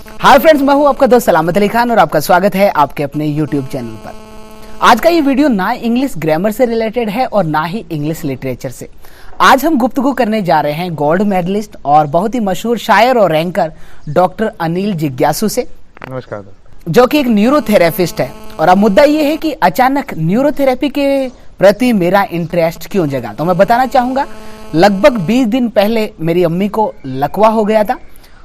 Hi friends, मैं हूं आपका दोस्त सलामत अली खान और आपका स्वागत है आपके अपने यूट्यूब चैनल पर। आज का ये वीडियो ना इंग्लिश ग्रामर से रिलेटेड है और ना ही इंग्लिश लिटरेचर से। आज हम गुफ्तगू करने जा रहे हैं गोल्ड मेडलिस्ट और बहुत ही मशहूर शायर और एंकर डॉक्टर अनिल जिज्ञासु से। नमस्कार, जो कि एक न्यूरोथेरेपिस्ट है। और अब मुद्दा ये है कि अचानक न्यूरोथेरेपी के प्रति मेरा इंटरेस्ट क्यों जगा। तो मैं बताना चाहूंगा, लगभग 20 दिन पहले मेरी अम्मी को लकवा हो गया था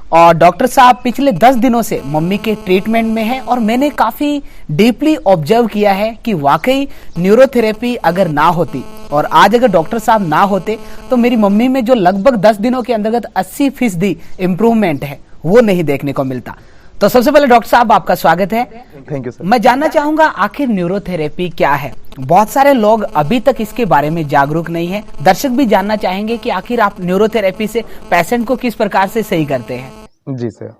और डॉक्टर साहब पिछले 10 दिनों से मम्मी के ट्रीटमेंट में है। और मैंने काफी डीपली ऑब्जर्व किया है कि वाकई न्यूरोथेरेपी अगर ना होती और आज अगर डॉक्टर साहब ना होते तो मेरी मम्मी में जो लगभग 10 दिनों के अंतर्गत 80% इम्प्रूवमेंट है वो नहीं देखने को मिलता। तो सबसे पहले डॉक्टर साहब, आपका स्वागत है। Thank you sir. मैं जानना चाहूंगा आखिर न्यूरोथेरेपी क्या है। बहुत सारे लोग अभी तक इसके बारे में जागरूक नहीं है। दर्शक भी जानना चाहेंगे कि आखिर आप न्यूरोथेरेपी से पेशेंट को किस प्रकार से सही करते हैं। जी सर,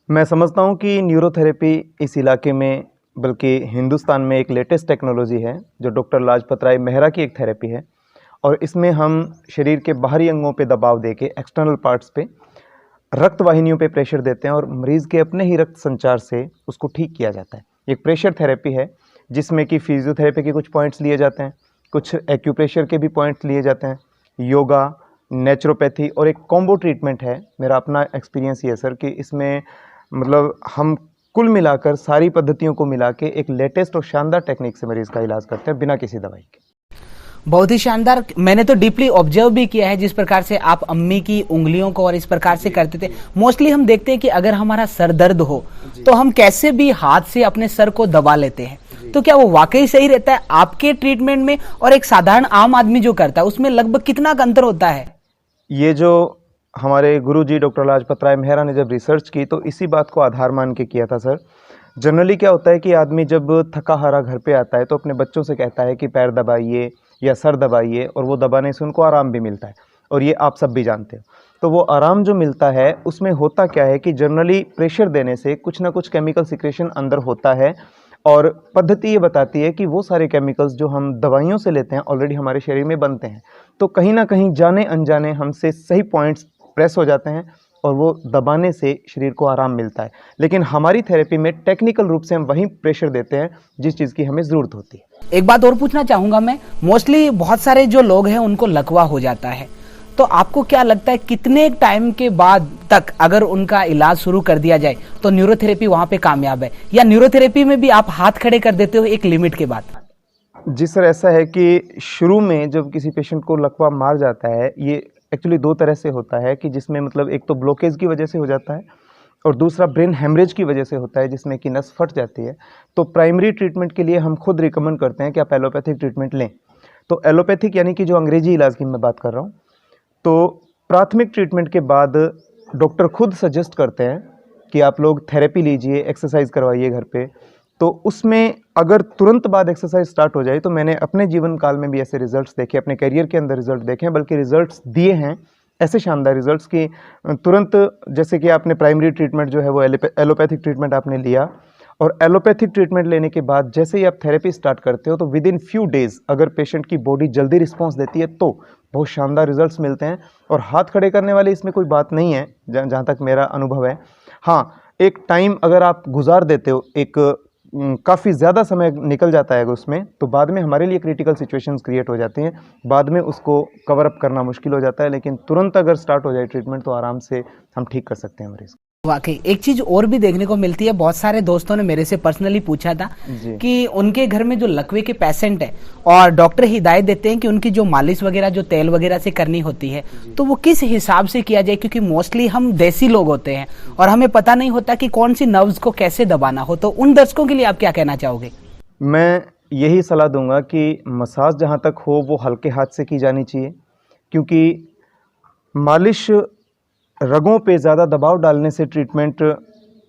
मैं समझता हूँ कि न्यूरोथेरेपी इस इलाके में, बल्कि हिंदुस्तान में एक लेटेस्ट टेक्नोलॉजी है जो डॉक्टर लाजपत राय मेहरा की एक थेरेपी है। और इसमें हम शरीर के बाहरी अंगों पे दबाव देके, एक्सटर्नल पार्ट्स पे, रक्त वाहिनियों पे प्रेशर देते हैं और मरीज़ के अपने ही रक्त संचार से उसको ठीक किया जाता है। एक प्रेशर थेरेपी है जिसमें कि फिजियोथेरेपी के कुछ पॉइंट्स लिए जाते हैं, कुछ एक्यूप्रेशर के भी पॉइंट्स लिए जाते हैं, योगा, नेचुरोपैथी और एक कॉम्बो ट्रीटमेंट है। मेरा अपना एक्सपीरियंस ये है सर कि इसमें मतलब हम कुल मिलाकर सारी पद्धतियों को मिला के एक लेटेस्ट और शानदार टेक्निक से मरीज़ का इलाज करते हैं बिना किसी दवाई के। बहुत ही शानदार। मैंने तो डीपली ऑब्जर्व भी किया है जिस प्रकार से आप अम्मी की उंगलियों को और इस प्रकार से करते थे। मोस्टली हम देखते हैं कि अगर हमारा सर दर्द हो तो हम कैसे भी हाथ से अपने सर को दबा लेते हैं। तो क्या वो वाकई सही रहता है आपके ट्रीटमेंट में और एक साधारण आम आदमी जो करता है उसमें लगभग कितना अंतर होता है? ये जो हमारे गुरुजी डॉक्टर लाजपत राय मेहरा ने जब रिसर्च की तो इसी बात को आधार मान के किया था सर। जनरली क्या होता है कि आदमी जब थका हारा घर पे आता है तो अपने बच्चों से कहता है कि पैर दबाइए या सर दबाइए, और वो दबाने से उनको आराम भी मिलता है। और ये आप सब भी जानते हो। तो वो आराम जो मिलता है उसमें होता क्या है कि जनरली प्रेशर देने से कुछ ना कुछ केमिकल सिक्रेशन अंदर होता है। और पद्धति ये बताती है कि वो सारे केमिकल्स जो हम दवाइयों से लेते हैं ऑलरेडी हमारे शरीर में बनते हैं। तो कहीं ना कहीं जाने अनजाने हमसे सही पॉइंट्स प्रेस हो जाते हैं और वो दबाने से शरीर को आराम मिलता है। लेकिन हमारी थेरेपी में टेक्निकल रूप से हम वहीं प्रेशर देते हैं जिस चीज़ की हमें ज़रूरत होती है। एक बात और पूछना चाहूंगा मैं, मोस्टली बहुत सारे जो लोग हैं उनको लकवा हो जाता है, तो आपको क्या लगता है कितने टाइम के बाद तक अगर उनका इलाज शुरू कर दिया जाए तो न्यूरोथेरेपी वहां पे कामयाब है, या न्यूरोथेरेपी में भी आप हाथ खड़े कर देते हो एक लिमिट के बाद? जी सर, ऐसा है कि शुरू में जब किसी पेशेंट को लकवा मार जाता है, ये एक्चुअली दो तरह से होता है कि जिसमें मतलब एक तो ब्लॉकेज की वजह से हो जाता है और दूसरा ब्रेन हेमरेज की वजह से होता है जिसमें कि नस फट जाती है। तो प्राइमरी ट्रीटमेंट के लिए हम खुद रिकमेंड करते हैं कि आप एलोपैथिक ट्रीटमेंट लें। तो एलोपैथिक यानी कि जो अंग्रेजी इलाज की मैं बात कर रहा हूँ। तो प्राथमिक ट्रीटमेंट के बाद डॉक्टर खुद सजेस्ट करते हैं कि आप लोग थेरेपी लीजिए, एक्सरसाइज करवाइए घर पे। तो उसमें अगर तुरंत बाद एक्सरसाइज स्टार्ट हो जाए, तो मैंने अपने जीवन काल में भी ऐसे रिजल्ट्स देखे, अपने करियर के अंदर रिजल्ट देखे हैं, बल्कि रिजल्ट्स दिए हैं ऐसे शानदार रिजल्ट्स कि तुरंत, जैसे कि आपने प्राइमरी ट्रीटमेंट जो है वो एलोपैथिक ट्रीटमेंट आपने लिया, और एलोपैथिक ट्रीटमेंट लेने के बाद जैसे ही आप थेरेपी स्टार्ट करते हो तो विद इन फ्यू डेज अगर पेशेंट की बॉडी जल्दी रिस्पॉन्स देती है तो बहुत शानदार रिजल्ट्स मिलते हैं। और हाथ खड़े करने वाले इसमें कोई बात नहीं है जहाँ तक मेरा अनुभव है। हाँ, एक टाइम अगर आप गुजार देते हो, एक काफ़ी ज़्यादा समय निकल जाता है उसमें, तो बाद में हमारे लिए क्रिटिकल सिचुएशंस क्रिएट हो जाती हैं। बाद में उसको कवर अप करना मुश्किल हो जाता है, लेकिन तुरंत अगर स्टार्ट हो जाए ट्रीटमेंट तो आराम से हम ठीक कर सकते हैं मरीज़ को। वाकई एक चीज और भी देखने को मिलती है, बहुत सारे दोस्तों ने मेरे से पर्सनली पूछा था कि उनके घर में जो लकवे के पेशेंट है और डॉक्टर हिदायत देते हैं कि उनकी जो मालिश वगैरह जो तेल वगैरह से करनी होती है तो वो किस हिसाब से किया जाए, क्योंकि मोस्टली हम देसी लोग होते हैं और हमें पता नहीं होता कि कौन सी नर्व्स को कैसे दबाना हो। तो उन दर्शकों के लिए आप क्या कहना चाहोगे? मैं यही सलाह दूंगा कि मसाज जहाँ तक हो वो हल्के हाथ से की जानी चाहिए, क्योंकि मालिश रगों पे ज़्यादा दबाव डालने से ट्रीटमेंट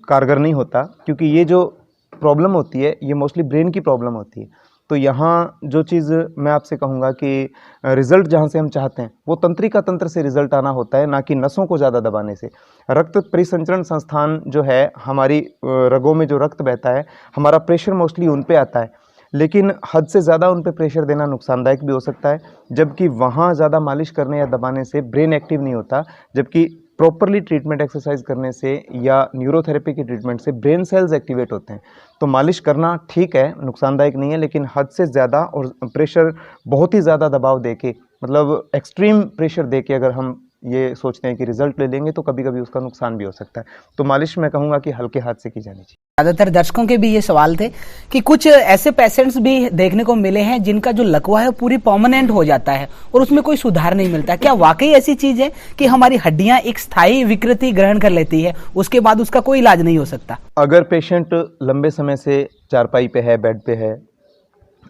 कारगर नहीं होता, क्योंकि ये जो प्रॉब्लम होती है ये मोस्टली ब्रेन की प्रॉब्लम होती है। तो यहाँ जो चीज़ मैं आपसे कहूँगा कि रिज़ल्ट जहाँ से हम चाहते हैं वो तंत्रिका तंत्र से रिज़ल्ट आना होता है, ना कि नसों को ज़्यादा दबाने से। रक्त परिसंचरण संस्थान जो है, हमारी रगों में जो रक्त बहता है, हमारा प्रेशर मोस्टली उन पे आता है, लेकिन हद से ज़्यादा उन पे प्रेशर देना नुकसानदायक भी हो सकता है। जबकि वहाँ ज़्यादा मालिश करने या दबाने से ब्रेन एक्टिव नहीं होता, जबकि प्रॉपरली ट्रीटमेंट एक्सरसाइज करने से या न्यूरोथेरेपी की ट्रीटमेंट से ब्रेन सेल्स एक्टिवेट होते हैं। तो मालिश करना ठीक है, नुकसानदायक नहीं है, लेकिन हद से ज़्यादा और प्रेशर बहुत ही ज़्यादा दबाव देके, मतलब एक्सट्रीम प्रेशर देके अगर हम ये सोचते हैं कि रिजल्ट ले लेंगे तो कभी कभी उसका नुकसान भी हो सकता है। तो मालिश मैं कहूँगा कि हल्के हाथ से की जानी चाहिए। ज्यादातर दर्शकों के भी ये सवाल थे कि कुछ ऐसे पेशेंट्स भी देखने को मिले हैं जिनका जो लकवा है पूरी परमानेंट हो जाता है और उसमें कोई सुधार नहीं मिलता। क्या वाकई ऐसी चीज है कि हमारी हड्डियां एक स्थायी विकृति ग्रहण कर लेती है, उसके बाद उसका कोई इलाज नहीं हो सकता? अगर पेशेंट लंबे समय से चारपाई पे है, बेड पे है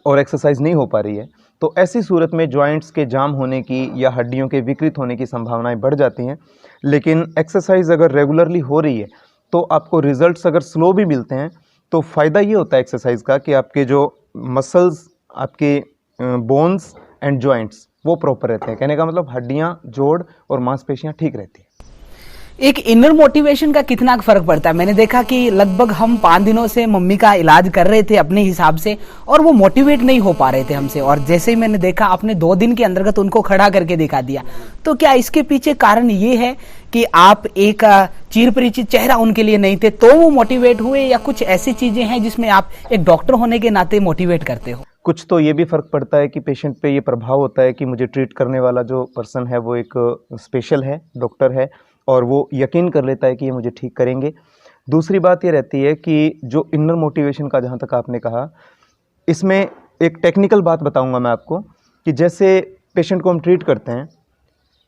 और एक्सरसाइज नहीं हो पा रही है, तो ऐसी सूरत में जॉइंट्स के जाम होने की या हड्डियों के विकृत होने की संभावनाएं बढ़ जाती हैं। लेकिन एक्सरसाइज अगर रेगुलरली हो रही है तो आपको रिजल्ट्स अगर स्लो भी मिलते हैं तो फ़ायदा ये होता है एक्सरसाइज का कि आपके जो मसल्स, आपके बोन्स एंड जॉइंट्स वो प्रॉपर रहते हैं। कहने का मतलब हड्डियाँ, जोड़ और मांसपेशियाँ ठीक रहती हैं। एक इनर मोटिवेशन का कितना फर्क पड़ता है? मैंने देखा कि लगभग हम 5 दिनों से मम्मी का इलाज कर रहे थे अपने हिसाब से और वो मोटिवेट नहीं हो पा रहे थे हमसे, और जैसे ही मैंने देखा आपने 2 दिन के अंतर्गत उनको खड़ा करके दिखा दिया। तो क्या इसके पीछे कारण ये है कि आप एक चिर परिचित चेहरा उनके लिए नहीं थे तो वो मोटिवेट हुए, या कुछ ऐसी चीजें हैं जिसमें आप एक डॉक्टर होने के नाते मोटिवेट करते हो? कुछ तो ये भी फ़र्क पड़ता है कि पेशेंट पे ये प्रभाव होता है कि मुझे ट्रीट करने वाला जो पर्सन है वो एक स्पेशल है, डॉक्टर है, और वो यकीन कर लेता है कि ये मुझे ठीक करेंगे। दूसरी बात ये रहती है कि जो इनर मोटिवेशन का, जहाँ तक आपने कहा, इसमें एक टेक्निकल बात बताऊंगा मैं आपको कि जैसे पेशेंट को हम ट्रीट करते हैं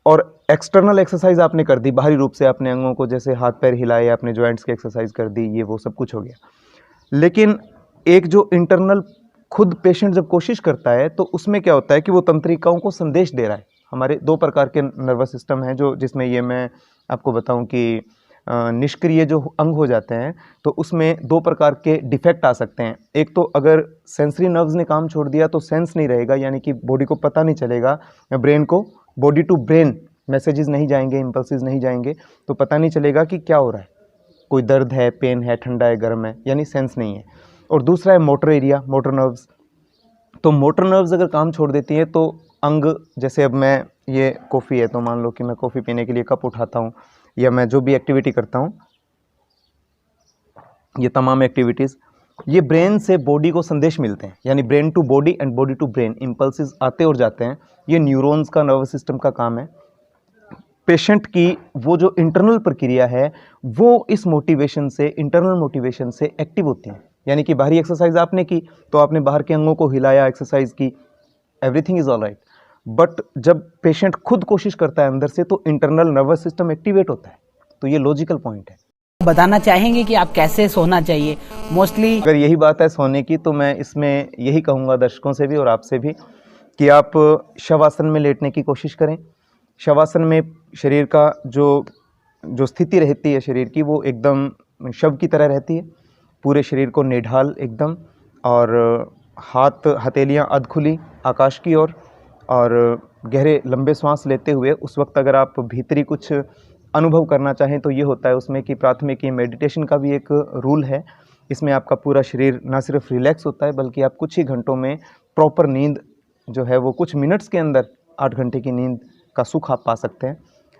और एक्सटर्नल एक्सरसाइज आपने कर दी, बाहरी रूप से अपने अंगों को जैसे हाथ पैर हिलाए, अपने जॉइंट्स की एक्सरसाइज कर दी, ये वो सब कुछ हो गया। लेकिन एक जो इंटरनल खुद पेशेंट जब कोशिश करता है तो उसमें क्या होता है कि वो तंत्रिकाओं को संदेश दे रहा है। हमारे 2 प्रकार के नर्वस सिस्टम हैं, जो जिसमें ये मैं आपको बताऊं कि निष्क्रिय जो अंग हो जाते हैं तो उसमें 2 प्रकार के डिफेक्ट आ सकते हैं। एक तो अगर सेंसरी नर्व्स ने काम छोड़ दिया तो सेंस नहीं रहेगा, यानी कि बॉडी को पता नहीं चलेगा, ब्रेन को बॉडी टू ब्रेन मैसेजेस नहीं जाएंगे, इम्पल्सेस नहीं जाएंगे, तो पता नहीं चलेगा कि क्या हो रहा है, कोई दर्द है, पेन है, ठंडा है, गर्म है, यानी सेंस नहीं है। और दूसरा है मोटर एरिया, मोटर नर्व्स। तो मोटर नर्व्स अगर काम छोड़ देती हैं तो अंग, जैसे अब मैं, ये कॉफ़ी है तो मान लो कि मैं कॉफ़ी पीने के लिए कप उठाता हूँ या मैं जो भी एक्टिविटी करता हूँ, ये तमाम एक्टिविटीज़ ये ब्रेन से बॉडी को संदेश मिलते हैं, यानी brain to body and body to brain impulses आते और जाते हैं। ये न्यूरॉन्स का, नर्वस सिस्टम का काम है। पेशेंट की वो जो इंटरनल प्रक्रिया है वो इस मोटिवेशन से, इंटरनल मोटिवेशन से एक्टिव होती है। यानी कि बाहरी एक्सरसाइज आपने की तो आपने बाहर के अंगों को हिलाया, एक्सरसाइज की, everything is all right. But जब पेशेंट खुद कोशिश करता है अंदर से तो इंटरनल नर्वस सिस्टम एक्टिवेट होता है। तो ये लॉजिकल पॉइंट है। बताना चाहेंगे कि आप कैसे सोना चाहिए? मोस्टली अगर यही बात है सोने की तो मैं इसमें यही कहूँगा दर्शकों से भी और आपसे भी कि आप शवासन में लेटने की कोशिश करें। शवासन में शरीर का जो स्थिति रहती है शरीर की, वो एकदम शव की तरह रहती है। पूरे शरीर को निढाल एकदम, और हाथ हथेलियाँ अध खुली आकाश की ओर, और गहरे लंबे सांस लेते हुए उस वक्त अगर आप भीतरी कुछ अनुभव करना चाहें तो ये होता है उसमें कि प्राथमिक मेडिटेशन का भी एक रूल है। इसमें आपका पूरा शरीर ना सिर्फ रिलैक्स होता है बल्कि आप कुछ ही घंटों में प्रॉपर नींद जो है वो कुछ मिनट्स के अंदर 8 घंटे की नींद का सुख आप पा सकते हैं।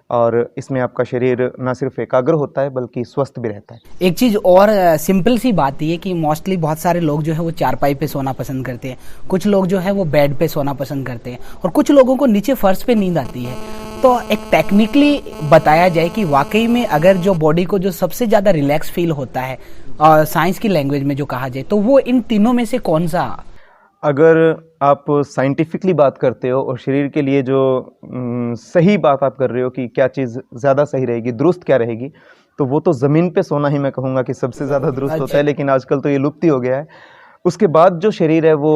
और इसमें आपका शरीर ना सिर्फ एकाग्र होता है बल्कि स्वस्थ भी रहता है। एक चीज और सिंपल सी बात ये कि मोस्टली बहुत सारे लोग जो है वो चारपाई पे सोना पसंद करते हैं, कुछ लोग जो है वो बेड पे सोना पसंद करते हैं, और कुछ लोगों को नीचे फर्श पे नींद आती है। तो एक टेक्निकली बताया जाए कि वाकई में अगर जो बॉडी को जो सबसे ज्यादा रिलैक्स फील होता है, साइंस की लैंग्वेज में जो कहा जाए, तो वो इन तीनों में से कौन सा? अगर आप साइंटिफिकली बात करते हो और शरीर के लिए जो सही बात आप कर रहे हो कि क्या चीज़ ज़्यादा सही रहेगी, दुरुस्त क्या रहेगी, तो वो तो ज़मीन पे सोना ही मैं कहूँगा कि सबसे ज़्यादा दुरुस्त होता है। लेकिन आजकल तो ये लुप्त ही हो गया है। उसके बाद जो शरीर है वो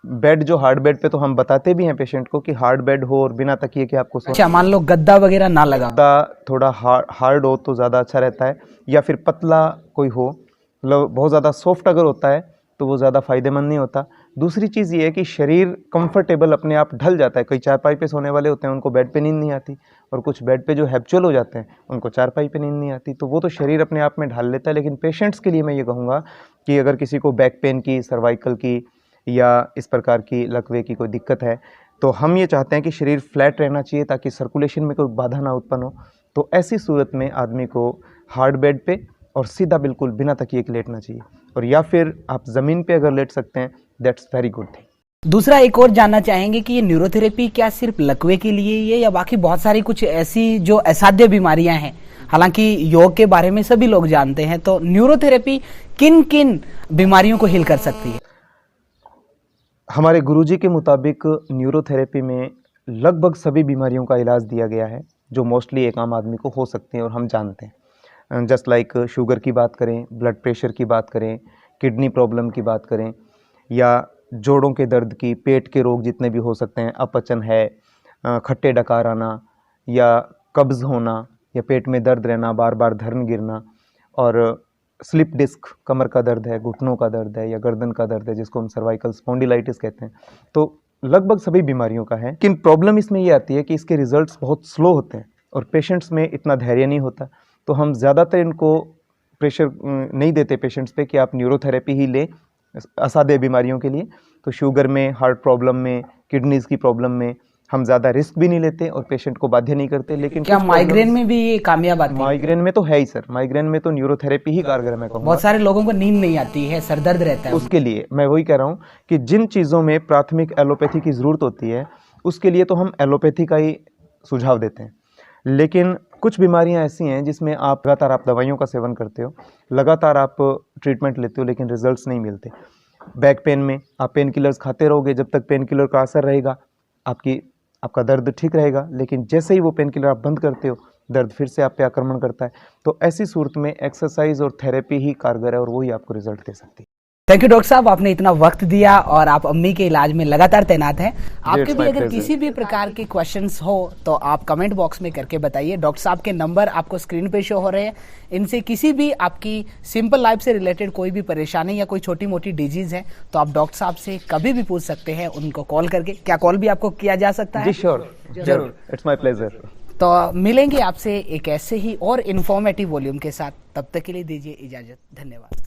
बेड, जो हार्ड बेड पे, तो हम बताते भी हैं पेशेंट को कि हार्ड बेड हो और बिना तकिए के आपको अच्छा, मान लो गद्दा वगैरह ना लगा, गद्दा थोड़ा हार्ड हो तो ज़्यादा अच्छा रहता है, या फिर पतला कोई हो, मतलब बहुत ज़्यादा सॉफ्ट अगर होता है तो वो ज़्यादा फ़ायदेमंद नहीं होता। दूसरी चीज़ ये है कि शरीर कंफर्टेबल अपने आप ढल जाता है। कई चारपाई पे सोने वाले होते हैं उनको बेड पे नींद नहीं आती, और कुछ बेड पे जो हैबिचुअल हो जाते हैं उनको चारपाई पे नींद नहीं आती, तो वो तो शरीर अपने आप में ढाल लेता है। लेकिन पेशेंट्स के लिए मैं ये कहूँगा कि अगर किसी को बैक पेन की, सर्वाइकल की या इस प्रकार की लकवे की कोई दिक्कत है तो हम ये चाहते हैं कि शरीर फ्लैट रहना चाहिए ताकि सर्कुलेशन में कोई बाधा ना उत्पन्न हो। तो ऐसी सूरत में आदमी को हार्ड बेड पे और सीधा बिल्कुल बिना तकिए के लेटना चाहिए, और या फिर आप ज़मीन पे अगर लेट सकते हैं, दैट्स वेरी गुड थिंग। दूसरा एक और जानना चाहेंगे कि ये न्यूरोथेरेपी क्या सिर्फ लकवे के लिए ही है या बाकी बहुत सारी कुछ ऐसी जो असाध्य बीमारियां हैं? हालांकि योग के बारे में सभी लोग जानते हैं, तो न्यूरोथेरेपी किन किन बीमारियों को हील कर सकती है? हमारे गुरुजी के मुताबिक न्यूरोथेरेपी में लगभग सभी बीमारियों का इलाज दिया गया है जो मोस्टली एक आम आदमी को हो सकती हैं और हम जानते हैं। जस्ट लाइक शुगर की बात करें, ब्लड प्रेशर की बात करें, किडनी प्रॉब्लम की बात करें, या जोड़ों के दर्द की, पेट के रोग जितने भी हो सकते हैं, अपचन है, खट्टे डकार आना, या कब्ज़ होना, या पेट में दर्द रहना, बार बार धर्म गिरना, और स्लिप डिस्क, कमर का दर्द है, घुटनों का दर्द है, या गर्दन का दर्द है जिसको हम सर्वाइकल स्पॉन्डिलाइटिस कहते हैं। तो लगभग सभी बीमारियों का है, लेकिन प्रॉब्लम इसमें ये आती है कि इसके रिजल्ट्स बहुत स्लो होते हैं और पेशेंट्स में इतना धैर्य नहीं होता। तो हम ज़्यादातर इनको प्रेशर नहीं देते पेशेंट्स पे कि आप न्यूरोथेरेपी ही लें असाध्य बीमारियों के लिए। तो शुगर में, हार्ट प्रॉब्लम में, किडनीज़ की प्रॉब्लम में हम ज़्यादा रिस्क भी नहीं लेते और पेशेंट को बाध्य नहीं करते। लेकिन क्या माइग्रेन में भी ये कामयाब आती है? माइग्रेन में तो है ही सर, माइग्रेन में तो न्यूरोथेरेपी ही कारगर मैं कहूँगा। बहुत सारे लोगों को नींद नहीं आती है, सर दर्द रहता है, उसके लिए मैं वही कह रहा हूँ कि जिन चीज़ों में प्राथमिक एलोपैथी की ज़रूरत होती है उसके लिए तो हम एलोपैथी का ही सुझाव देते हैं। लेकिन कुछ बीमारियां ऐसी हैं जिसमें आप लगातार दवाइयों का सेवन करते हो, लगातार आप ट्रीटमेंट लेते हो, लेकिन रिजल्ट्स नहीं मिलते। बैक पेन में आप पेन किलर्स खाते रहोगे, जब तक पेन किलर का असर रहेगा आपका दर्द ठीक रहेगा, लेकिन जैसे ही वो पेन किलर आप बंद करते हो दर्द फिर से आप पे आक्रमण करता है। तो ऐसी सूरत में एक्सरसाइज और थेरेपी ही कारगर है और वही आपको रिजल्ट दे सकती है। थैंक यू डॉक्टर साहब, आपने इतना वक्त दिया और आप अम्मी के इलाज में लगातार तैनात हैं। आपके भी अगर किसी भी प्रकार के क्वेश्चंस हो तो आप कमेंट बॉक्स में करके बताइए। डॉक्टर साहब के नंबर आपको स्क्रीन पे शो हो रहे हैं। इनसे किसी भी आपकी सिंपल लाइफ से रिलेटेड कोई भी परेशानी या कोई छोटी मोटी डिजीज है तो आप डॉक्टर साहब से कभी भी पूछ सकते हैं उनको कॉल करके। क्या कॉल भी आपको किया जा सकता है? जी श्योर, जरूर, इट्स माय प्लेजर। तो मिलेंगे आपसे एक ऐसे ही और इन्फॉर्मेटिव वॉल्यूम के साथ, तब तक के लिए दीजिए इजाजत। धन्यवाद।